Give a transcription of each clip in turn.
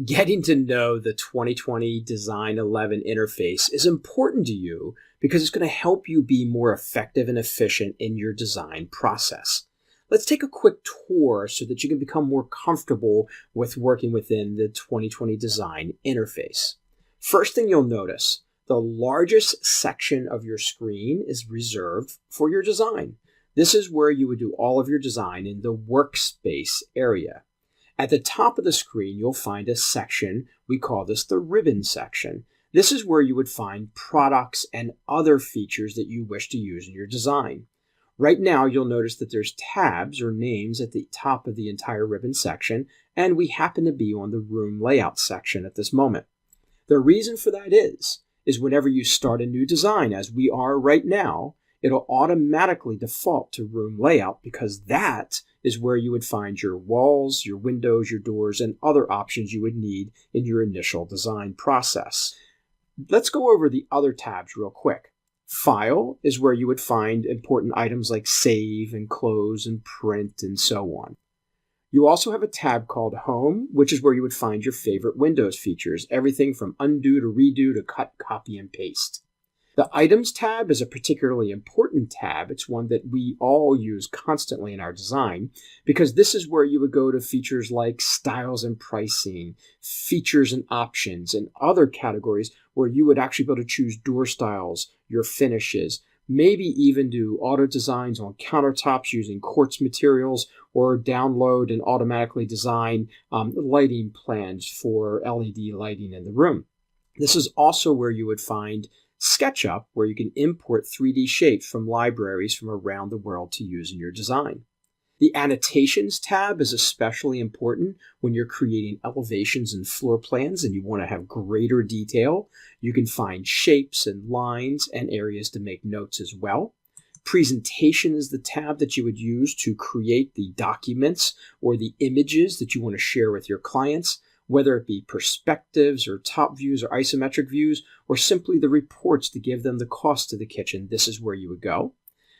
Getting to know the 2020 Design 11 interface is important to you because it's going to help you be more effective and efficient in your design process. Let's take a quick tour so that you can become more comfortable with working within the 2020 Design interface. First thing you'll notice, the largest section of your screen is reserved for your design. This is where you would do all of your design in the Workspace area. At the top of the screen, you'll find a section, we call this the ribbon section. This is where you would find products and other features that you wish to use in your design. Right now, you'll notice that there's tabs or names at the top of the entire ribbon section, and we happen to be on the room layout section at this moment. The reason for that is whenever you start a new design, as we are right now, it'll automatically default to room layout because that is where you would find your walls, your windows, your doors, and other options you would need in your initial design process. Let's go over the other tabs real quick. File is where you would find important items like save and close and print and so on. You also have a tab called Home, which is where you would find your favorite Windows features, everything from undo to redo to cut, copy, and paste. The Items tab is a particularly important tab. It's one that we all use constantly in our design because this is where you would go to features like styles and pricing, features and options, and other categories where you would actually be able to choose door styles, your finishes, maybe even do auto designs on countertops using quartz materials or download and automatically design lighting plans for LED lighting in the room. This is also where you would find SketchUp, where you can import 3D shapes from libraries from around the world to use in your design. The Annotations tab is especially important when you're creating elevations and floor plans and you want to have greater detail. You can find shapes and lines and areas to make notes as well. Presentation is the tab that you would use to create the documents or the images that you want to share with your clients, whether it be perspectives or top views or isometric views, or simply the reports to give them the cost of the kitchen. This is where you would go.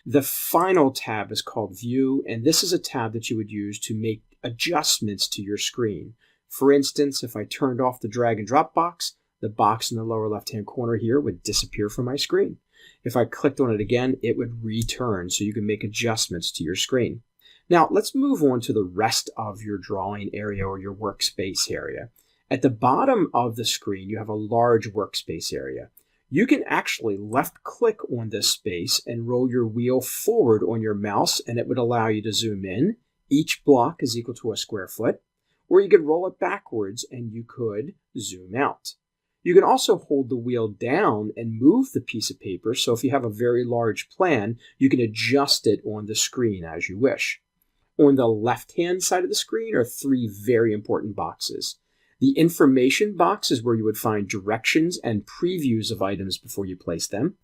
The final tab is called View, and this is a tab that you would use to make adjustments to your screen. For instance, if I turned off the drag and drop box, the box in the lower left-hand corner here would disappear from my screen. If I clicked on it again, it would return, so you can make adjustments to your screen. Now, let's move on to the rest of your drawing area or your workspace area. At the bottom of the screen, you have a large workspace area. You can actually left-click on this space and roll your wheel forward on your mouse, and it would allow you to zoom in. Each block is equal to a square foot. Or you could roll it backwards, and you could zoom out. You can also hold the wheel down and move the piece of paper, so if you have a very large plan, you can adjust it on the screen as you wish. On the left-hand side of the screen are three very important boxes. The information box is where you would find directions and previews of items before you place them.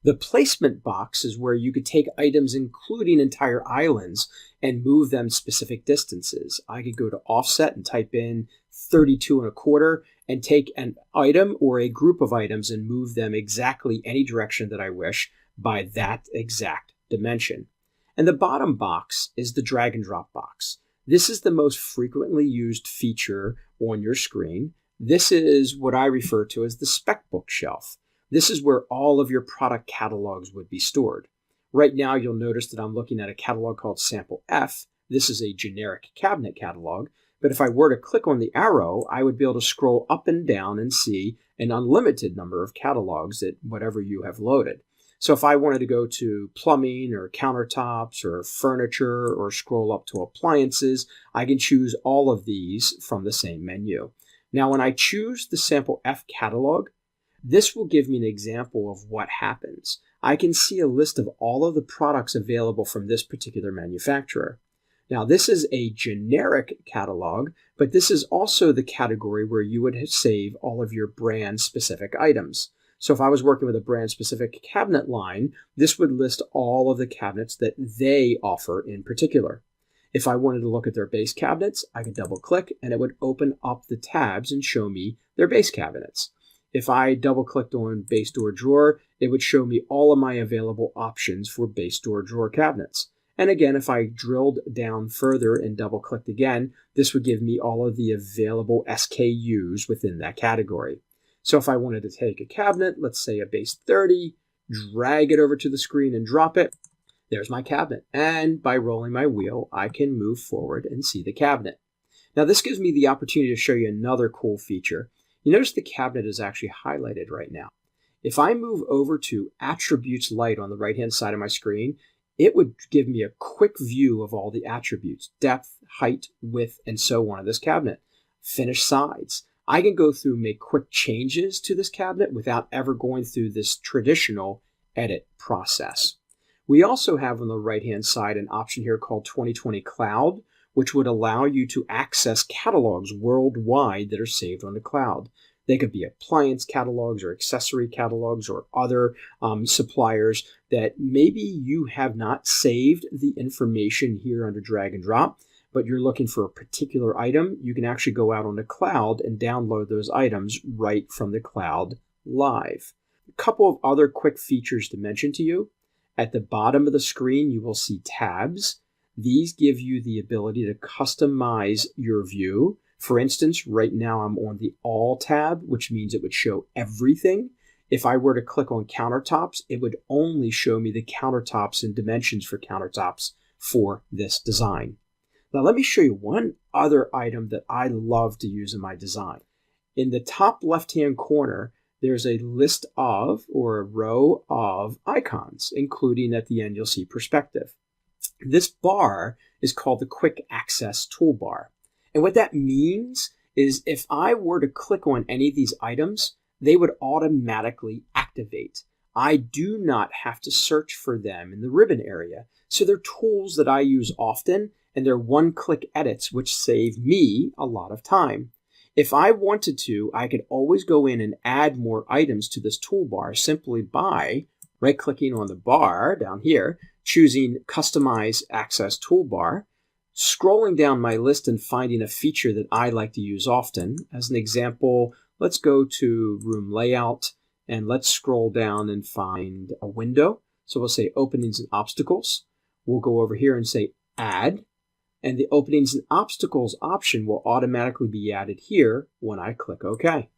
The placement box is where you could take items, including entire islands, and move them specific distances. I could go to offset and type in 32.25 and take an item or a group of items and move them exactly any direction that I wish by that exact dimension. And the bottom box is the drag and drop box. This is the most frequently used feature on your screen. This is what I refer to as the Spec Bookshelf. This is where all of your product catalogs would be stored. Right now, you'll notice that I'm looking at a catalog called Sample F. This is a generic cabinet catalog. But if I were to click on the arrow, I would be able to scroll up and down and see an unlimited number of catalogs at whatever you have loaded. So if I wanted to go to plumbing or countertops or furniture or scroll up to appliances, I can choose all of these from the same menu. Now, when I choose the Sample F catalog, this will give me an example of what happens. I can see a list of all of the products available from this particular manufacturer. Now, this is a generic catalog, but this is also the category where you would save all of your brand-specific items. So if I was working with a brand-specific cabinet line, this would list all of the cabinets that they offer in particular. If I wanted to look at their base cabinets, I could double-click, and it would open up the tabs and show me their base cabinets. If I double-clicked on base door drawer, it would show me all of my available options for base door drawer cabinets. And again, if I drilled down further and double-clicked again, this would give me all of the available SKUs within that category. So if I wanted to take a cabinet, let's say a base 30, drag it over to the screen and drop it, there's my cabinet. And by rolling my wheel, I can move forward and see the cabinet. Now this gives me the opportunity to show you another cool feature. You notice the cabinet is actually highlighted right now. If I move over to Attributes Light on the right-hand side of my screen, it would give me a quick view of all the attributes, depth, height, width, and so on of this cabinet. Finished sides. I can go through and make quick changes to this cabinet without ever going through this traditional edit process. We also have on the right-hand side an option here called 2020 Cloud, which would allow you to access catalogs worldwide that are saved on the cloud. They could be appliance catalogs or accessory catalogs or other suppliers that maybe you have not saved the information here under drag and drop, but you're looking for a particular item. You can actually go out on the cloud and download those items right from the cloud live. A couple of other quick features to mention to you. At the bottom of the screen, you will see tabs. These give you the ability to customize your view. For instance, right now I'm on the All tab, which means it would show everything. If I were to click on countertops, it would only show me the countertops and dimensions for countertops for this design. Now let me show you one other item that I love to use in my design. In the top left-hand corner, there's a list of, or a row of icons, including at the end you'll see perspective. This bar is called the Quick Access Toolbar. And what that means is if I were to click on any of these items, they would automatically activate. I do not have to search for them in the ribbon area. So they're tools that I use often, and they're one-click edits, which save me a lot of time. If I wanted to, I could always go in and add more items to this toolbar simply by right-clicking on the bar down here, choosing Customize Access Toolbar, scrolling down my list and finding a feature that I like to use often. As an example, let's go to Room Layout, and let's scroll down and find a window. So we'll say Openings and Obstacles. We'll go over here and say Add, and the Openings and Obstacles option will automatically be added here when I click OK.